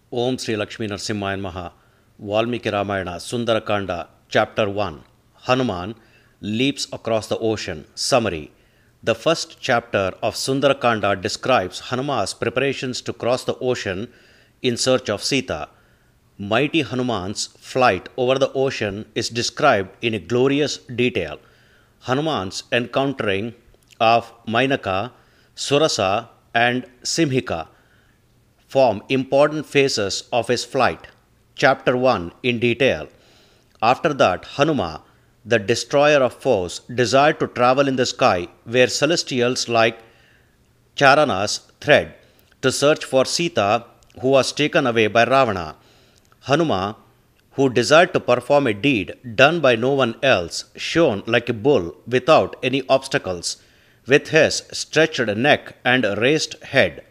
Om Sri Lakshmi Narsimhaya Maha, Valmiki Ramayana, Sundara Kanda, Chapter 1. Hanuman leaps across the ocean. Summary. The first chapter of Sundara Kanda describes Hanuman's preparations to cross the ocean in search of Seetha. Mighty Hanuman's flight over the ocean is described in glorious detail. Hanuman's encountering of Mainaka, Surasa and Simhika form important phases of his flight. Chapter 1 in detail. After that, Hanuma, the destroyer of foes, desired to travel in the sky where celestials like Charanas thread to search for Seetha, who was taken away by Ravana. Hanuma, who desired to perform a deed done by no one else, shone like a bull without any obstacles, with his stretched neck and raised head.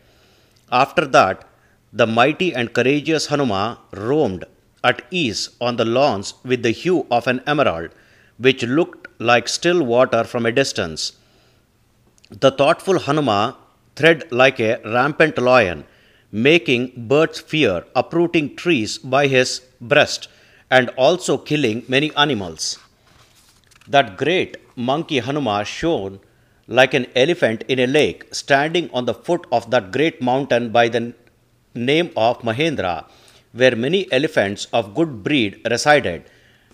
After that, the mighty and courageous Hanuma roamed at ease on the lawns with the hue of an emerald, which looked like still water from a distance. The thoughtful Hanuma thread like a rampant lion, making birds fear, uprooting trees by his breast, and also killing many animals. That great monkey Hanuma shone like an elephant in a lake, standing on the foot of that great mountain by the name of Mahendra, where many elephants of good breed resided,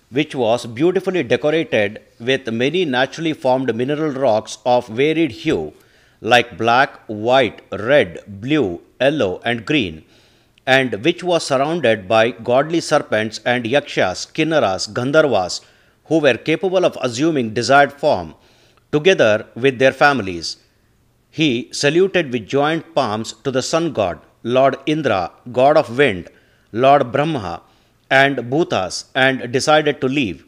which was beautifully decorated with many naturally formed mineral rocks of varied hue, like black, white, red, blue, yellow, and green, and which was surrounded by godly serpents and yakshas, kinnaras, gandharvas, who were capable of assuming desired form, together with their families. He saluted with joined palms to the sun god, Lord Indra, god of wind, Lord Brahma, and Bhutas, and decided to leave.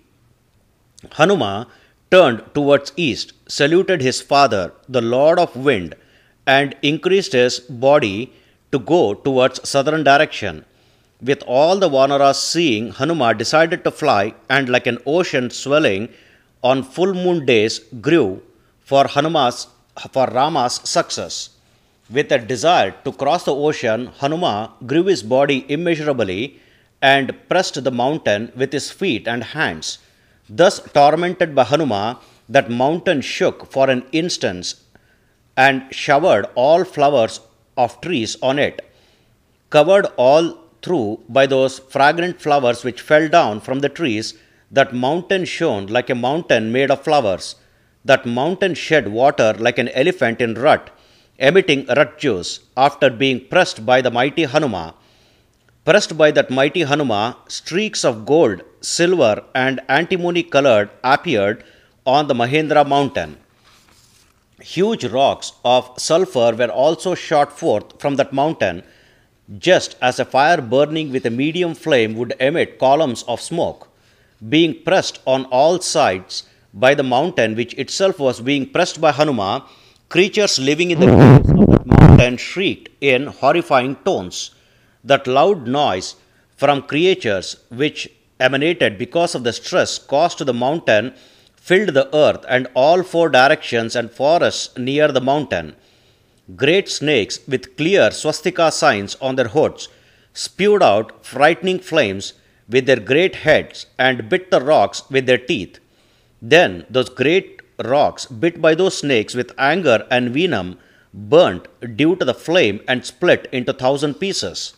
Hanuma turned towards east, saluted his father, the Lord of wind, and increased his body to go towards southern direction. With all the Vanaras seeing, Hanuma decided to fly, and like an ocean swelling on full moon days grew for Rama's success. With a desire to cross the ocean, Hanuma grew his body immeasurably and pressed the mountain with his feet and hands. Thus tormented by Hanuma, that mountain shook for an instant and showered all flowers of trees on it, covered all through by those fragrant flowers which fell down from the trees. That mountain shone like a mountain made of flowers. That mountain shed water like an elephant in rut, emitting rut juice, after being pressed by the mighty Hanuma. Pressed by that mighty Hanuma, streaks of gold, silver, and antimony colored appeared on the Mahendra mountain. Huge rocks of sulfur were also shot forth from that mountain, just as a fire burning with a medium flame would emit columns of smoke. Being pressed on all sides by the mountain, which itself was being pressed by Hanuma, creatures living in the caves of that mountain shrieked in horrifying tones. That loud noise from creatures which emanated because of the stress caused to the mountain filled the earth and all four directions and forests near the mountain. Great snakes with clear swastika signs on their hoods spewed out frightening flames with their great heads and bit the rocks with their teeth. Then those great rocks, bit by those snakes with anger and venom, burnt due to the flame and split into 1,000 pieces.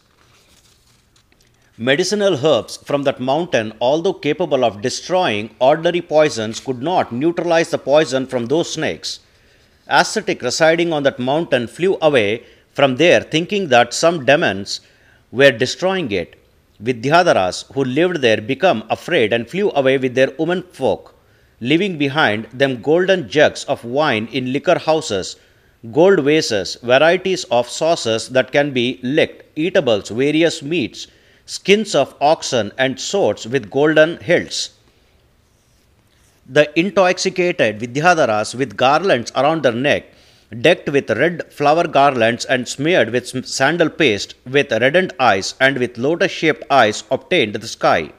Medicinal herbs from that mountain, although capable of destroying ordinary poisons, could not neutralize the poison from those snakes. Ascetic residing on that mountain flew away from there, thinking that some demons were destroying it. Vidyadharas, who lived there, became afraid and flew away with their women folk, leaving behind them golden jugs of wine in liquor houses, gold vases, varieties of sauces that can be licked, eatables, various meats, skins of oxen, and swords with golden hilts. The intoxicated Vidyadharas, with garlands around their neck, decked with red flower garlands and smeared with sandal paste, with reddened eyes and with lotus-shaped eyes, obtained the sky.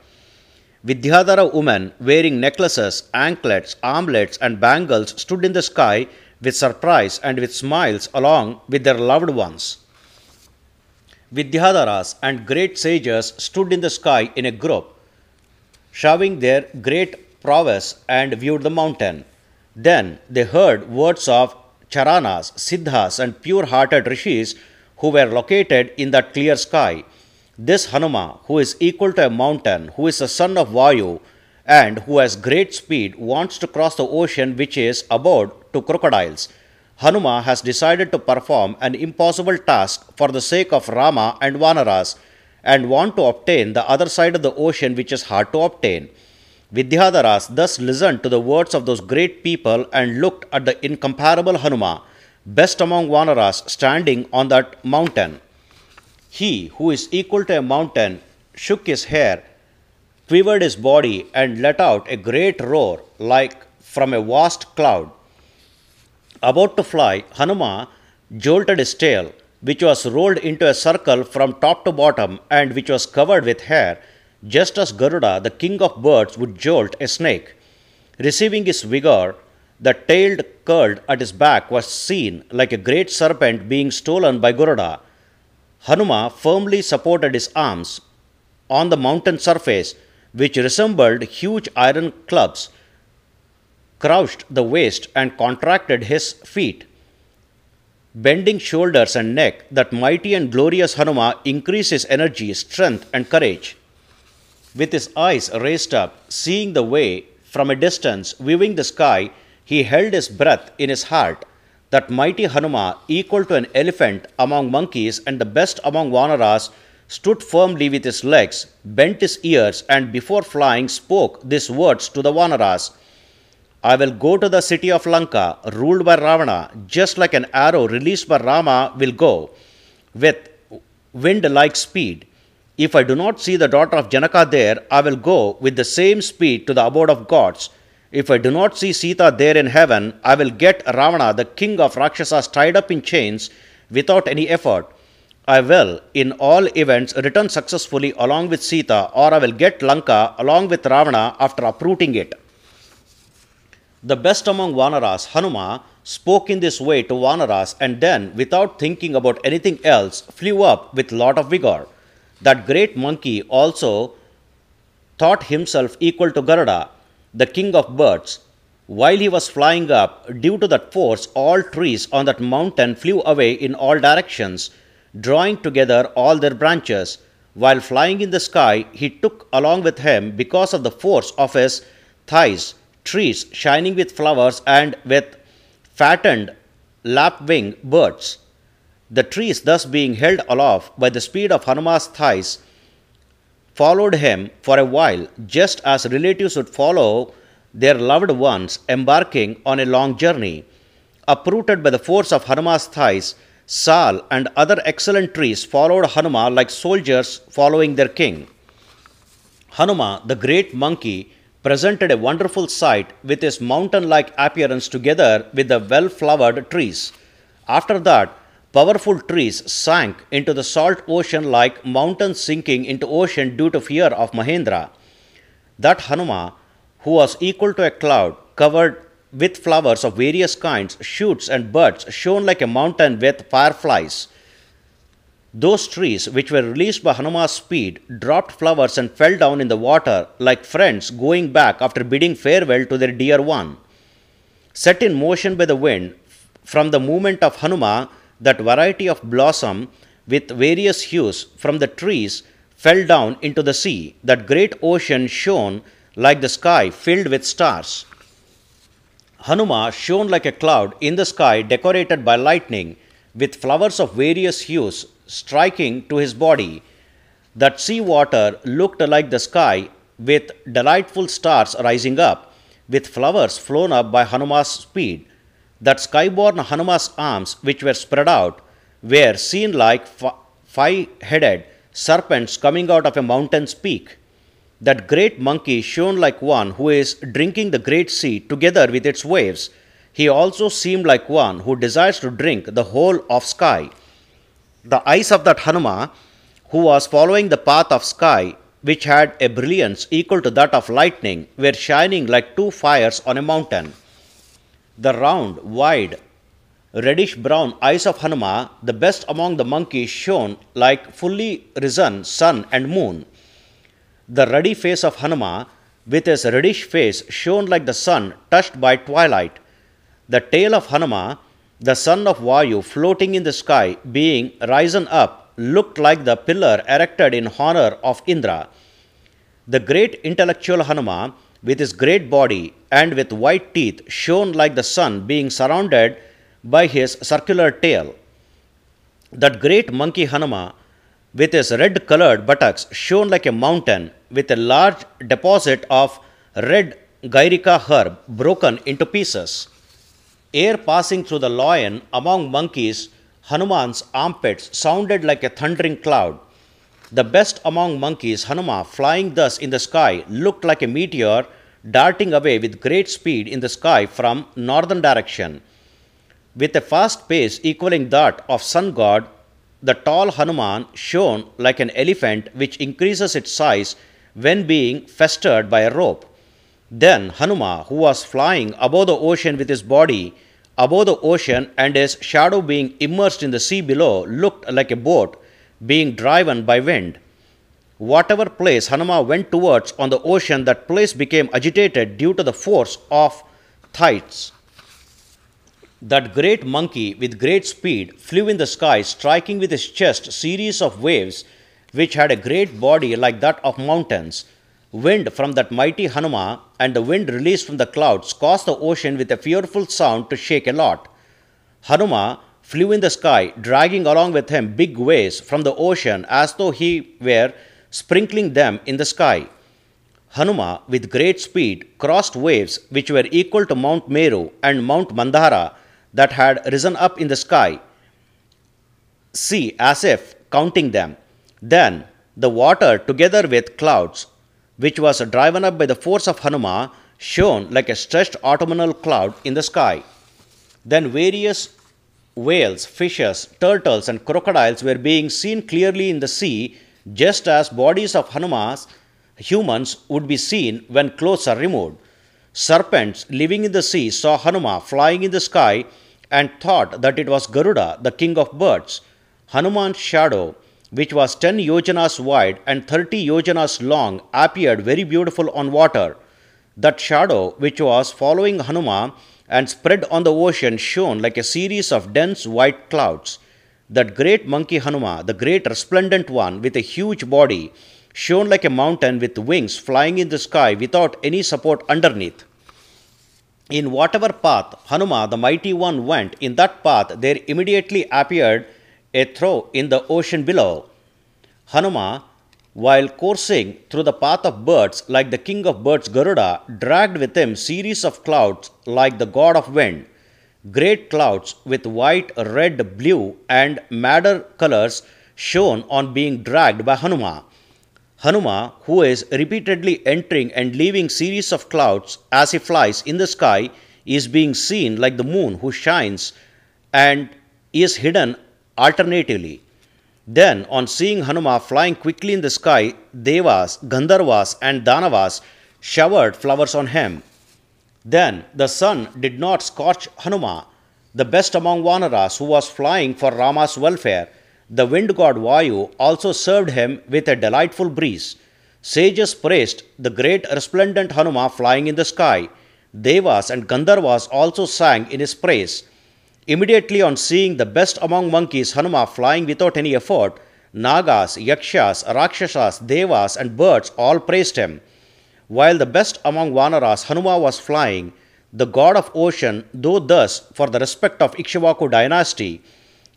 Vidyadhara women wearing necklaces, anklets, armlets, and bangles stood in the sky with surprise and with smiles along with their loved ones. Vidyadharas and great sages stood in the sky in a group, showing their great prowess and viewed the mountain. Then they heard words of Charanas, Siddhas, and pure hearted rishis who were located in that clear sky. This Hanuma, who is equal to a mountain, who is the son of Vayu, and who has great speed, wants to cross the ocean which is abode to crocodiles. Hanuma has decided to perform an impossible task for the sake of Rama and Vanaras, and want to obtain the other side of the ocean which is hard to obtain. Vidyadharas thus listened to the words of those great people and looked at the incomparable Hanuma, best among Vanaras, standing on that mountain. He, who is equal to a mountain, shook his hair, quivered his body, and let out a great roar like from a vast cloud. About to fly, Hanuma jolted his tail, which was rolled into a circle from top to bottom and which was covered with hair, just as Garuda, the king of birds, would jolt a snake. Receiving his vigor, the tail curled at his back was seen like a great serpent being stolen by Garuda. Hanuma firmly supported his arms on the mountain surface, which resembled huge iron clubs, crouched the waist and contracted his feet. Bending shoulders and neck, that mighty and glorious Hanuma increased his energy, strength, and courage. With his eyes raised up, seeing the way from a distance, viewing the sky, he held his breath in his heart. That mighty Hanuma, equal to an elephant among monkeys and the best among Vanaras, stood firmly with his legs, bent his ears, and before flying spoke these words to the Vanaras: I will go to the city of Lanka, ruled by Ravana, just like an arrow released by Rama will go, with wind-like speed. If I do not see the daughter of Janaka there, I will go with the same speed to the abode of gods. If I do not see Seetha there in heaven, I will get Ravana, the king of Rakshasas, tied up in chains without any effort. I will, in all events, return successfully along with Seetha, or I will get Lanka along with Ravana after uprooting it. The best among Vanaras, Hanuma, spoke in this way to Vanaras, and then, without thinking about anything else, flew up with lot of vigor. That great monkey also thought himself equal to Garuda, the king of birds. While he was flying up, due to that force, all trees on that mountain flew away in all directions, drawing together all their branches. While flying in the sky, he took along with him, because of the force of his thighs, trees shining with flowers and with fattened lapwing birds. The trees, thus being held aloft by the speed of Hanuma's thighs, followed him for a while, just as relatives would follow their loved ones embarking on a long journey. Uprooted by the force of Hanuma's thighs, Sal and other excellent trees followed Hanuma like soldiers following their king. Hanuma, the great monkey, presented a wonderful sight with his mountain-like appearance together with the well-flowered trees. After that, powerful trees sank into the salt ocean like mountains sinking into ocean due to fear of Mahendra. That Hanuma, who was equal to a cloud, covered with flowers of various kinds, shoots and buds, shone like a mountain with fireflies. Those trees, which were released by Hanuma's speed, dropped flowers and fell down in the water like friends going back after bidding farewell to their dear one. Set in motion by the wind, from the movement of Hanuma, that variety of blossom with various hues from the trees fell down into the sea. That great ocean shone like the sky filled with stars. Hanuma shone like a cloud in the sky decorated by lightning, with flowers of various hues striking to his body. That sea water looked like the sky with delightful stars rising up, with flowers flown up by Hanuma's speed. That skyborn Hanuma's arms, which were spread out, were seen like five-headed serpents coming out of a mountain's peak. That great monkey shone like one who is drinking the great sea together with its waves. He also seemed like one who desires to drink the whole of sky. The eyes of that Hanuma, who was following the path of sky, which had a brilliance equal to that of lightning, were shining like two fires on a mountain. The round, wide Reddish brown eyes of Hanuma, the best among the monkeys, shone like fully risen sun and moon. The ruddy face of Hanuma, with his reddish face, shone like the sun touched by twilight. The tail of Hanuma, the son of Vayu, floating in the sky, being risen up, looked like the pillar erected in honor of Indra. The great intellectual Hanuma, with his great body and with white teeth, shone like the sun, being surrounded by his circular tail. That great monkey Hanuma, with his red colored buttocks, shone like a mountain, with a large deposit of red gyrica herb broken into pieces. Air passing through the loin among monkeys, Hanuman's armpits sounded like a thundering cloud. The best among monkeys, Hanuma, flying thus in the sky, looked like a meteor darting away with great speed in the sky from northern direction. With a fast pace equaling that of sun god, the tall Hanuman shone like an elephant which increases its size when being festered by a rope. Then Hanuma, who was flying above the ocean with his body above the ocean and his shadow being immersed in the sea below, looked like a boat being driven by wind. Whatever place Hanuma went towards on the ocean, that place became agitated due to the force of tides. That great monkey with great speed flew in the sky, striking with his chest series of waves which had a great body like that of mountains. Wind from that mighty Hanuma and the wind released from the clouds caused the ocean with a fearful sound to shake a lot. Hanuma flew in the sky, dragging along with him big waves from the ocean as though he were sprinkling them in the sky. Hanuma, with great speed, crossed waves which were equal to Mount Meru and Mount Mandara that had risen up in the sky. See, as if counting them. Then the water, together with clouds, which was driven up by the force of Hanuma, shone like a stretched autumnal cloud in the sky. Then various whales, fishes, turtles, and crocodiles were being seen clearly in the sea, just as bodies of Hanuma's humans would be seen when clothes are removed. Serpents living in the sea saw Hanuma flying in the sky and thought that it was Garuda, the king of birds. Hanuman's shadow, which was 10 yojanas wide and 30 yojanas long, appeared very beautiful on water. That shadow, which was following Hanuma and spread on the ocean, shone like a series of dense white clouds. That great monkey Hanuma, the great resplendent one with a huge body, shone like a mountain with wings flying in the sky without any support underneath. In whatever path Hanuma, the mighty one, went, in that path there immediately appeared a throw in the ocean below. Hanuma, while coursing through the path of birds like the king of birds Garuda, dragged with him series of clouds like the god of wind. Great clouds with white, red, blue, and madder colors shone on being dragged by Hanuma. Hanuma, who is repeatedly entering and leaving series of clouds as he flies in the sky, is being seen like the moon who shines and is hidden alternatively. Then, on seeing Hanuma flying quickly in the sky, Devas, Gandharvas, and Danavas showered flowers on him. Then the sun did not scorch Hanuma, the best among Vanaras, who was flying for Rama's welfare. The wind god Vayu also served him with a delightful breeze. Sages praised the great resplendent Hanuma flying in the sky. Devas and Gandharvas also sang in his praise. Immediately on seeing the best among monkeys Hanuma flying without any effort, Nagas, Yakshas, Rakshasas, Devas, and birds all praised him. While the best among Vanaras Hanuma was flying, the god of ocean, though thus for the respect of Ikshvaku dynasty,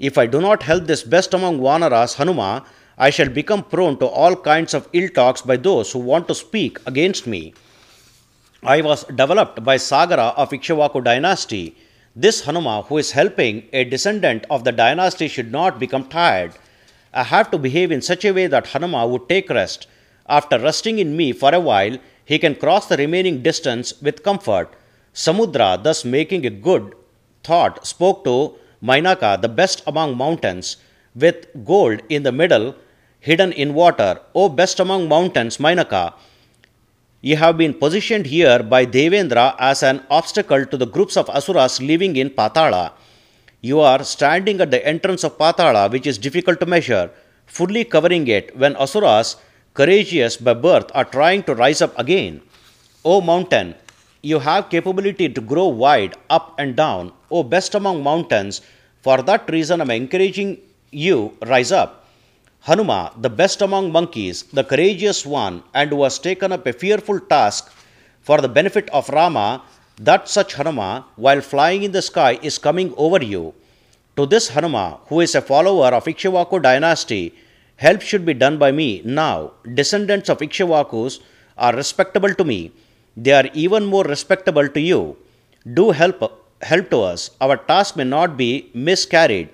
if I do not help this best among Vanaras Hanuma, I shall become prone to all kinds of ill talks by those who want to speak against me. I was developed by Sagara of Ikshvaku dynasty. This Hanuma, who is helping a descendant of the dynasty, should not become tired. I have to behave in such a way that Hanuma would take rest. After resting in me for a while, he can cross the remaining distance with comfort. Samudra, thus making a good thought, spoke to Mainaka, the best among mountains, with gold in the middle, hidden in water. O best among mountains, Mainaka, ye have been positioned here by Devendra as an obstacle to the groups of asuras living in Patala. You are standing at the entrance of Patala, which is difficult to measure, fully covering it when Asuras, courageous by birth, are trying to rise up again. O mountain, you have capability to grow wide up and down. O best among mountains, for that reason I am encouraging you, rise up. Hanuma, the best among monkeys, the courageous one, and who has taken up a fearful task for the benefit of Rama, that such Hanuma, while flying in the sky, is coming over you. To this Hanuma, who is a follower of Ikshvaku dynasty, help should be done by me now. Descendants of Ikshvakus are respectable to me. They are even more respectable to you. Do help to us. Our task may not be miscarried.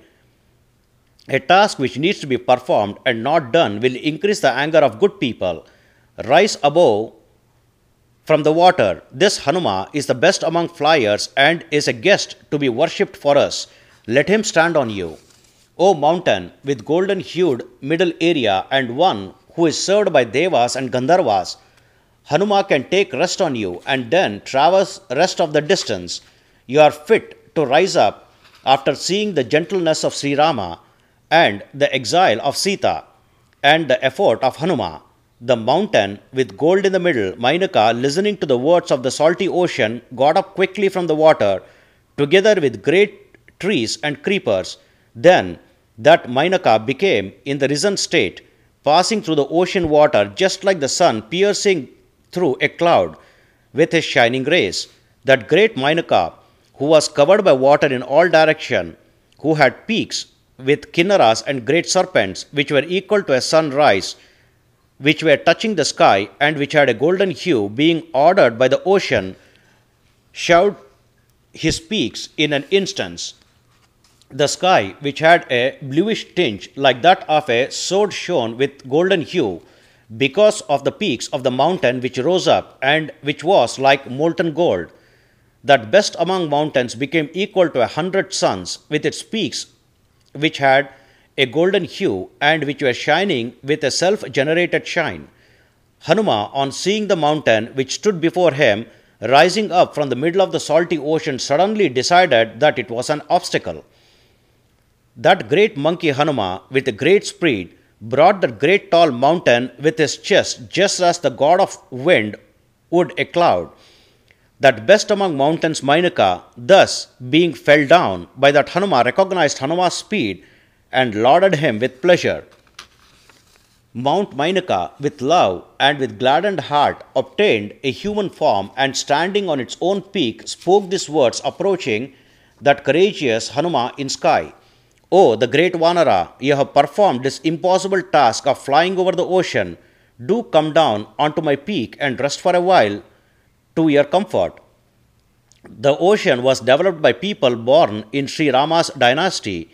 A task which needs to be performed and not done will increase the anger of good people. Rise above from the water. This Hanuma is the best among flyers and is a guest to be worshipped for us. Let him stand on you. O mountain with golden hued middle area and one who is served by Devas and Gandharvas, Hanuma can take rest on you and then traverse rest of the distance. You are fit to rise up after seeing the gentleness of Sri Rama and the exile of Seetha and the effort of Hanuma. The mountain with gold in the middle, Mainaka, listening to the words of the salty ocean, got up quickly from the water, together with great trees and creepers. Then that Mainaka became in the risen state, passing through the ocean water just like the sun piercing through a cloud with his shining rays. That great Mainaka, who was covered by water in all direction, who had peaks with kinnaras and great serpents, which were equal to a sunrise, which were touching the sky, and which had a golden hue, being ordered by the ocean, showed his peaks in an instant. The sky, which had a bluish tinge like that of a sword, shone with golden hue, because of the peaks of the mountain which rose up, and which was like molten gold. That best among mountains became equal to 100 suns, with its peaks which had a golden hue, and which were shining with a self-generated shine. Hanuma, on seeing the mountain which stood before him, rising up from the middle of the salty ocean, suddenly decided that it was an obstacle. That great monkey Hanuma, with a great speed, brought that great tall mountain with his chest, just as the god of wind would a cloud. That best among mountains, Mainaka, thus being fell down by that Hanuma, recognized Hanuma's speed and lauded him with pleasure. Mount Mainaka, with love and with gladdened heart, obtained a human form, and standing on its own peak, spoke these words, approaching that courageous Hanuma in sky. O the great Vanara, you have performed this impossible task of flying over the ocean. Do come down onto my peak and rest for a while to your comfort. The ocean was developed by people born in Sri Rama's dynasty.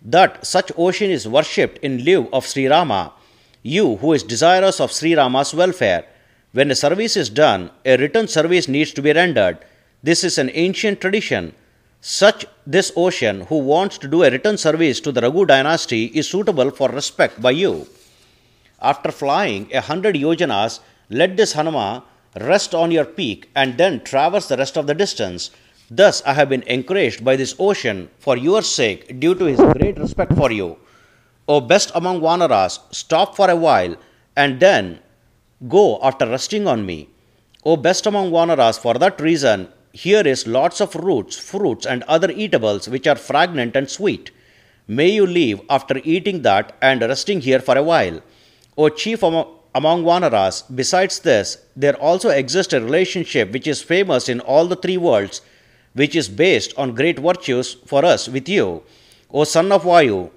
That such ocean is worshipped in lieu of Sri Rama. You who is desirous of Sri Rama's welfare, when a service is done, a return service needs to be rendered. This is an ancient tradition. Such this ocean who wants to do a return service to the Raghu dynasty is suitable for respect by you. After flying 100 yojanas, let this Hanuma rest on your peak and then traverse the rest of the distance. Thus I have been encouraged by this ocean for your sake, due to his great respect for you. O best among Vanaras, stop for a while and then go after resting on me. O best among Vanaras, for that reason, here is lots of roots, fruits, and other eatables which are fragrant and sweet. May you leave after eating that and resting here for a while. O chief among Vanaras, besides this, there also exists a relationship which is famous in all the three worlds, which is based on great virtues for us with you. O son of Vayu,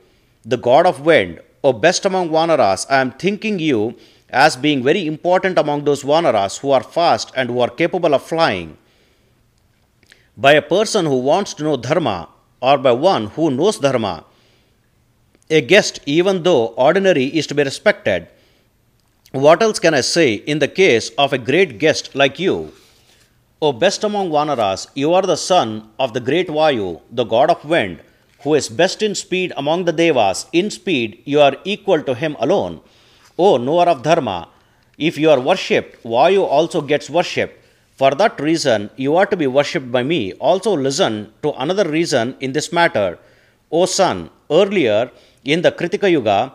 the god of wind, O best among Vanaras, I am thinking you as being very important among those Vanaras who are fast and who are capable of flying. By a person who wants to know Dharma, or by one who knows Dharma, a guest, even though ordinary, is to be respected. What else can I say in the case of a great guest like you? O best among Vanaras, you are the son of the great Vayu, the god of wind, who is best in speed among the Devas. In speed, you are equal to him alone. O knower of Dharma, if you are worshipped, Vayu also gets worshipped. For that reason, you are to be worshipped by me. Also, listen to another reason in this matter. O son, earlier in the Kritika Yuga,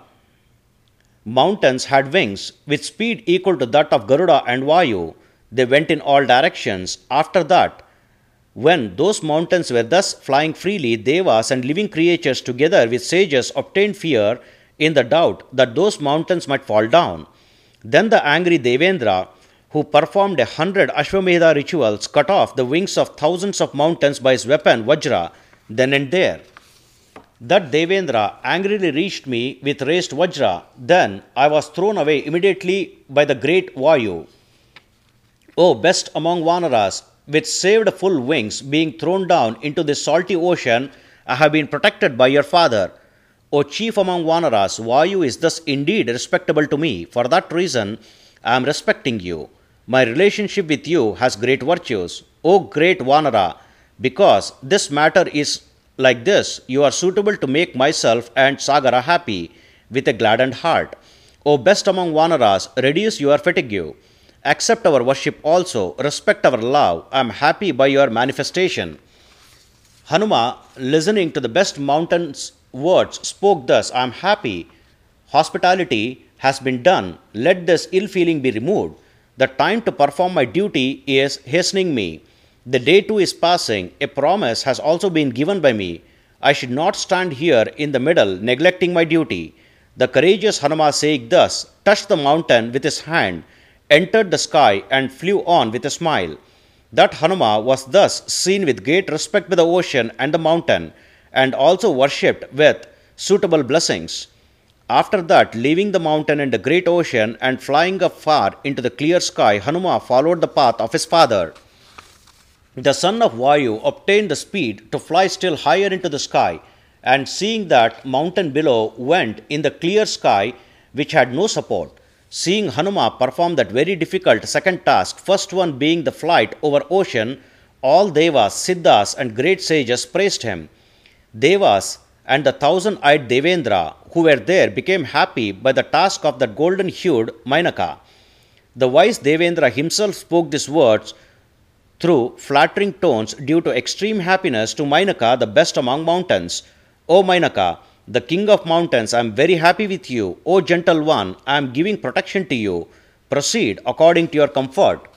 mountains had wings with speed equal to that of Garuda and Vayu. They went in all directions. After that, when those mountains were thus flying freely, Devas and living creatures together with sages obtained fear in the doubt that those mountains might fall down. Then the angry Devendra, who performed 100 Ashwamedha rituals, cut off the wings of thousands of mountains by his weapon Vajra, then and there. That Devendra angrily reached me with raised Vajra. Then I was thrown away immediately by the great Vayu. O best among Vanaras, with saved full wings being thrown down into this salty ocean, I have been protected by your father. O chief among Vanaras, Vayu is thus indeed respectable to me. For that reason, I am respecting you. My relationship with you has great virtues. O great Vanara, because this matter is like this, you are suitable to make myself and Sagara happy with a gladdened heart. O best among Vanaras, reduce your fatigue. Accept our worship also, respect our love. I am happy by your manifestation. Hanuma, listening to the best mountain's words, spoke thus, I am happy. Hospitality has been done. Let this ill feeling be removed. The time to perform my duty is hastening me. The day too is passing. A promise has also been given by me. I should not stand here in the middle, neglecting my duty. The courageous Hanuma, saying thus, touched the mountain with his hand, entered the sky, and flew on with a smile. That Hanuma was thus seen with great respect by the ocean and the mountain, and also worshipped with suitable blessings. After that, leaving the mountain and the great ocean and flying up far into the clear sky, Hanuma followed the path of his father. The son of Vayu obtained the speed to fly still higher into the sky, and seeing that mountain below went in the clear sky which had no support, seeing Hanuma perform that very difficult second task, first one being the flight over ocean, all Devas, Siddhas and great sages praised him. Devas and the thousand-eyed Devendra who were there became happy by the task of that golden-hued Mainaka. The wise Devendra himself spoke these words through flattering tones due to extreme happiness to Mainaka, the best among mountains. O Mainaka, the king of mountains, I am very happy with you. O gentle one, I am giving protection to you. Proceed according to your comfort.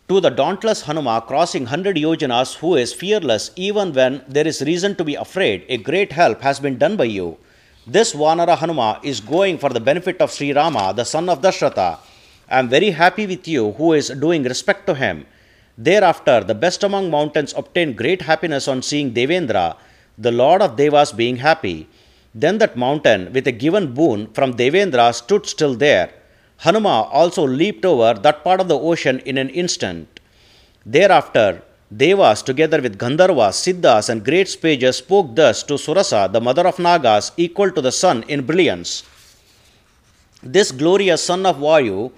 To the dauntless Hanuma crossing 100 yojanas, who is fearless even when there is reason to be afraid, a great help has been done by you. This Vanara Hanuma is going for the benefit of Sri Rama, the son of Dasharatha. I am very happy with you, who is doing respect to him. Thereafter, the best among mountains obtained great happiness on seeing Devendra, the lord of Devas, being happy. Then that mountain, with a given boon from Devendra, stood still there. Hanuma also leaped over that part of the ocean in an instant. Thereafter, Devas, together with Gandharvas, Siddhas, and great sages, spoke thus to Surasa, the mother of Nagas, equal to the sun in brilliance. This glorious son of Vayu,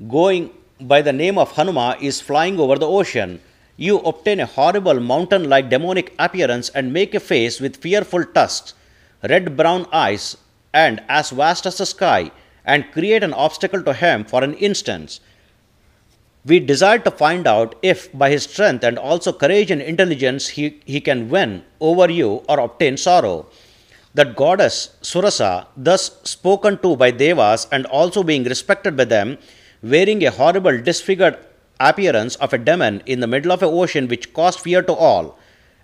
going by the name of Hanuma, is flying over the ocean. You obtain a horrible mountain-like demonic appearance and make a face with fearful tusks, red-brown eyes, and as vast as the sky, and create an obstacle to him for an instant. We desire to find out if by his strength and also courage and intelligence he can win over you or obtain sorrow. That goddess Surasa, thus spoken to by Devas and also being respected by them, wearing a horrible disfigured appearance of a demon in the middle of an ocean which caused fear to all,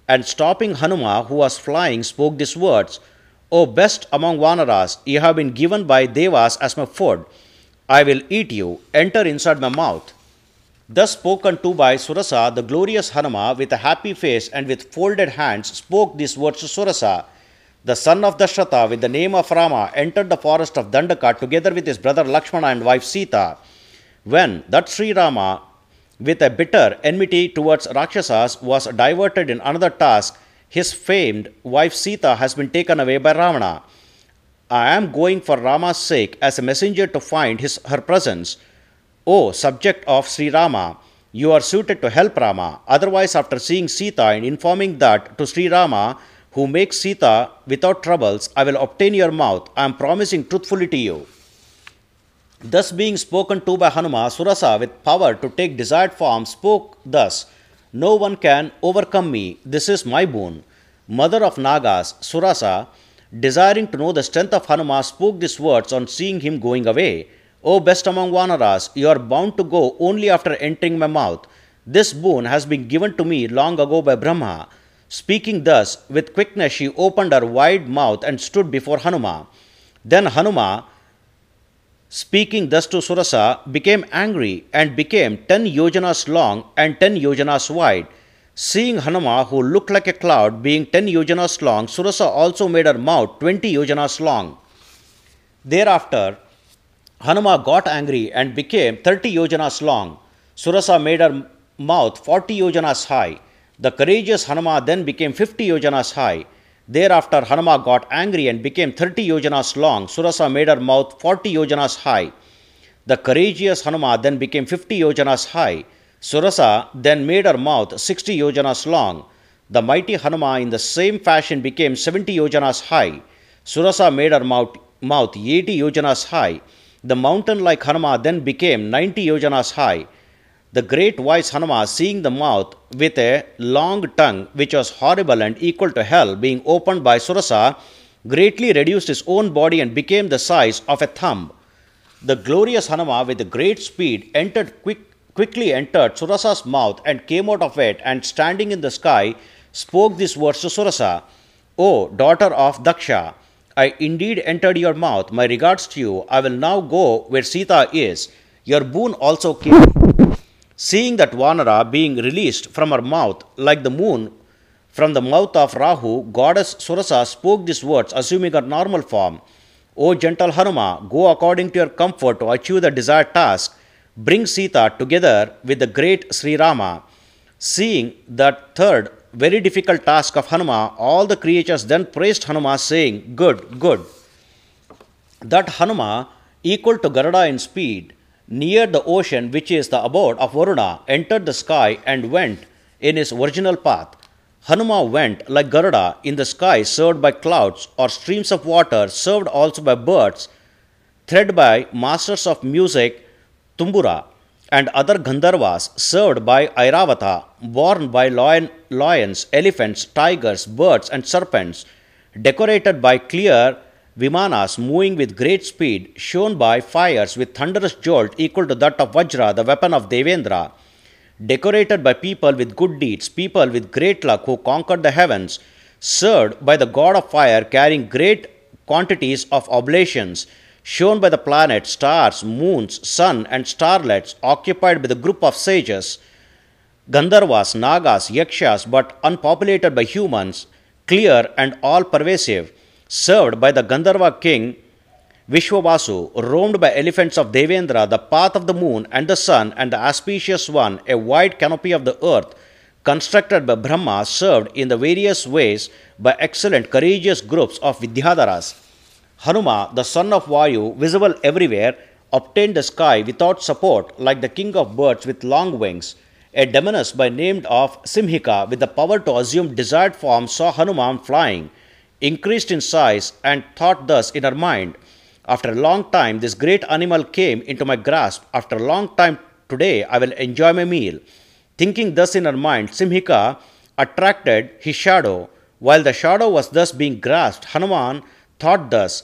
and stopping Hanuma, who was flying, spoke these words, O best among Vanaras, you have been given by Devas as my food. I will eat you. Enter inside my mouth. Thus spoken to by Surasa, the glorious Hanuma, with a happy face and with folded hands, spoke these words to Surasa. The son of Dasharatha, with the name of Rama, entered the forest of Dandaka together with his brother Lakshmana and wife Seetha. When that Sri Rama, with a bitter enmity towards Rakshasas, was diverted in another task, his famed wife Seetha has been taken away by Ravana. I am going for Rama's sake as a messenger to find her presence. O subject of Sri Rama, you are suited to help Rama. Otherwise, after seeing Seetha and informing that to Sri Rama, who makes Seetha without troubles, I will obtain your mouth. I am promising truthfully to you. Thus being spoken to by Hanuma, Surasa with power to take desired form spoke thus, "No one can overcome me, this is my boon." Mother of Nagas, Surasa, desiring to know the strength of Hanuma, spoke these words on seeing him going away. "O best among Vanaras, you are bound to go only after entering my mouth. This boon has been given to me long ago by Brahma." Speaking thus, with quickness she opened her wide mouth and stood before Hanuma. Then Hanuma, speaking thus to Surasa, became angry and became 10 yojanas long and 10 yojanas wide. Seeing Hanuma, who looked like a cloud, being 10 yojanas long, Surasa also made her mouth 20 yojanas long. Thereafter, Hanuma got angry and became 30 yojanas long. Surasa made her mouth 40 yojanas high. The courageous Hanuma then became 50 yojanas high. Thereafter, Hanuma got angry and became 30 yojanas long. Surasa made her mouth 40 yojanas high. The courageous Hanuma then became 50 yojanas high. Surasa then made her mouth 60 yojanas long. The mighty Hanuma in the same fashion became 70 yojanas high. Surasa made her mouth 80 yojanas high. The mountain-like Hanuma then became 90 yojanas high. The great wise Hanuma, seeing the mouth with a long tongue, which was horrible and equal to hell, being opened by Surasa, greatly reduced his own body and became the size of a thumb. The glorious Hanuma, with great speed, quickly entered Surasa's mouth and came out of it, and standing in the sky, spoke these words to Surasa: "O daughter of Daksha, I indeed entered your mouth. My regards to you. I will now go where Seetha is. Your boon also came." Seeing that Vanara being released from her mouth like the moon from the mouth of Rahu, goddess Surasa spoke these words, assuming her normal form: "O gentle Hanuma, go according to your comfort to achieve the desired task. Bring Seetha together with the great Sri Rama." Seeing that third very difficult task of Hanuma, all the creatures then praised Hanuma, saying, "Good, good." That Hanuma, equal to Garuda in speed, near the ocean, which is the abode of Varuna, entered the sky and went in his original path. Hanuma went like Garuda in the sky, served by clouds or streams of water, served also by birds, thread by masters of music, Tumbura, and other Gandharvas, served by Airavata, borne by lions, elephants, tigers, birds, and serpents, decorated by clear Vimanas moving with great speed, shown by fires with thunderous jolt equal to that of Vajra, the weapon of Devendra, decorated by people with good deeds, people with great luck who conquered the heavens, served by the god of fire carrying great quantities of oblations, shown by the planets, stars, moons, sun, and starlets, occupied by the group of sages, Gandharvas, Nagas, Yakshas, but unpopulated by humans, clear and all-pervasive, served by the Gandharva king Vishwavasu, roamed by elephants of Devendra, the path of the moon and the sun and the auspicious one, a wide canopy of the earth, constructed by Brahma, served in the various ways by excellent courageous groups of Vidyadharas. Hanuma, the son of Vayu, visible everywhere, obtained the sky without support, like the king of birds with long wings. A demoness by name of Simhika, with the power to assume desired form, saw Hanuman flying, increased in size, and thought thus in her mind: "After a long time, this great animal came into my grasp. After a long time, today I will enjoy my meal." Thinking thus in her mind, Simhika attracted his shadow. While the shadow was thus being grasped, Hanuman thought thus: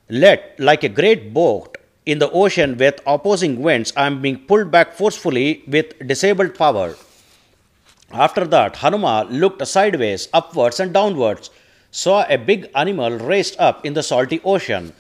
"Let, like a great boat in the ocean with opposing winds, I am being pulled back forcefully with disabled power." After that, Hanuma looked sideways, upwards and downwards, saw a big animal raised up in the salty ocean.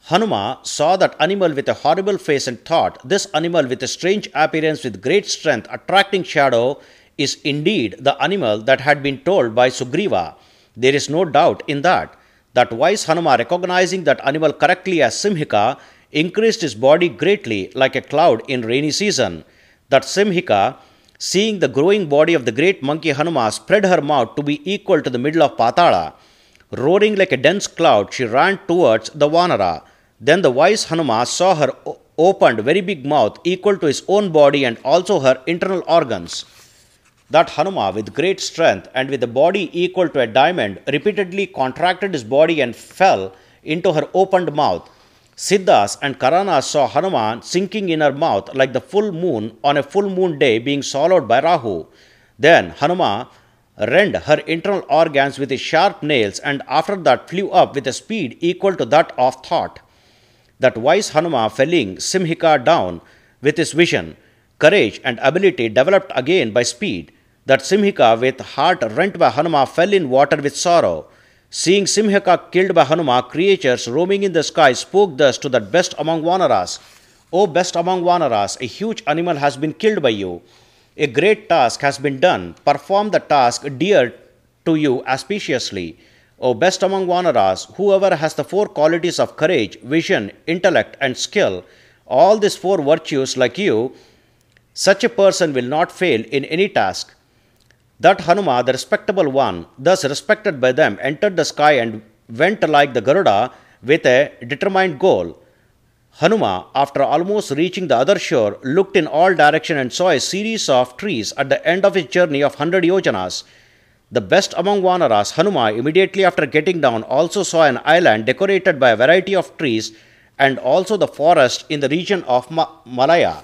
Hanuma saw that animal with a horrible face and thought, "This animal with a strange appearance, with great strength, attracting shadow, is indeed the animal that had been told by Sugriva. There is no doubt in that." That wise Hanuma, recognizing that animal correctly as Simhika, increased his body greatly like a cloud in rainy season. That Simhika, seeing the growing body of the great monkey Hanuma, spread her mouth to be equal to the middle of Patala. Roaring like a dense cloud, she ran towards the Vanara. Then the wise Hanuma saw her opened very big mouth equal to his own body and also her internal organs. That Hanuma, with great strength and with a body equal to a diamond, repeatedly contracted his body and fell into her opened mouth. Siddhas and Karanas saw Hanuman sinking in her mouth like the full moon on a full moon day being swallowed by Rahu. Then Hanuma rent her internal organs with his sharp nails and after that flew up with a speed equal to that of thought. That wise Hanuma felling Simhika down with his vision, courage and ability developed again by speed. That Simhika with heart rent by Hanuma fell in water with sorrow. Seeing Simhika killed by Hanuma, creatures roaming in the sky spoke thus to that best among Vanaras. O best among Vanaras, a huge animal has been killed by you. A great task has been done. Perform the task dear to you auspiciously. O best among Vanaras, whoever has the four qualities of courage, vision, intellect, and skill, all these four virtues like you, such a person will not fail in any task. That Hanuma, the respectable one, thus respected by them, entered the sky and went like the Garuda with a determined goal. Hanuma, after almost reaching the other shore, looked in all directions and saw a series of trees at the end of his journey of 100 yojanas. The best among Vanaras, Hanuma, immediately after getting down, also saw an island decorated by a variety of trees and also the forest in the region of Malaya.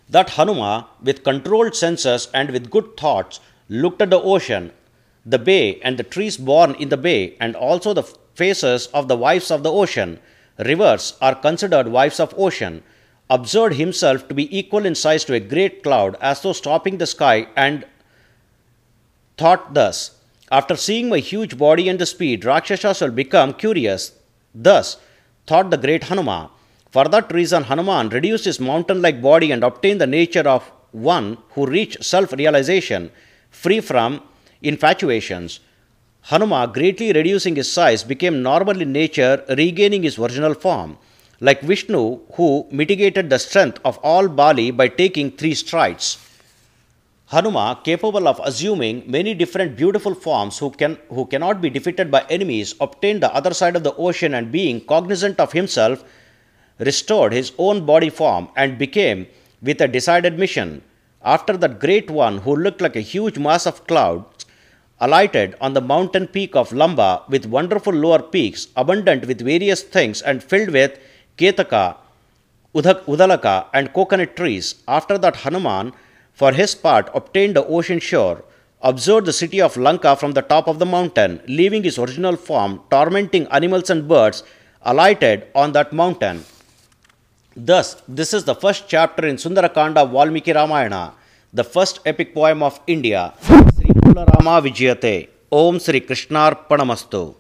That Hanuma, with controlled senses and with good thoughts, looked at the ocean, the bay, and the trees born in the bay, and also the faces of the wives of the ocean. Rivers are considered wives of ocean. Observed himself to be equal in size to a great cloud, as though stopping the sky, and thought thus: after seeing my huge body and the speed, Rakshasas will become curious. Thus thought the great Hanuma. For that reason, Hanuman reduced his mountain-like body and obtained the nature of one who reached self-realization, free from infatuations. Hanuma, greatly reducing his size, became normal in nature, regaining his original form, like Vishnu, who mitigated the strength of all Bali by taking 3 strides. Hanuma, capable of assuming many different beautiful forms, who cannot be defeated by enemies, obtained the other side of the ocean and being cognizant of himself, restored his own body form and became with a decided mission. After that great one, who looked like a huge mass of clouds, alighted on the mountain peak of Lamba with wonderful lower peaks, abundant with various things and filled with Ketaka, Udalaka and coconut trees. After that, Hanuman, for his part, obtained the ocean shore, observed the city of Lanka from the top of the mountain, leaving his original form, tormenting animals and birds, alighted on that mountain. Thus, this is the first chapter in Sundara Kanda Valmiki Ramayana, the first epic poem of India. Sri Kularama Vijayate. Om Sri Krishnarpanamastu.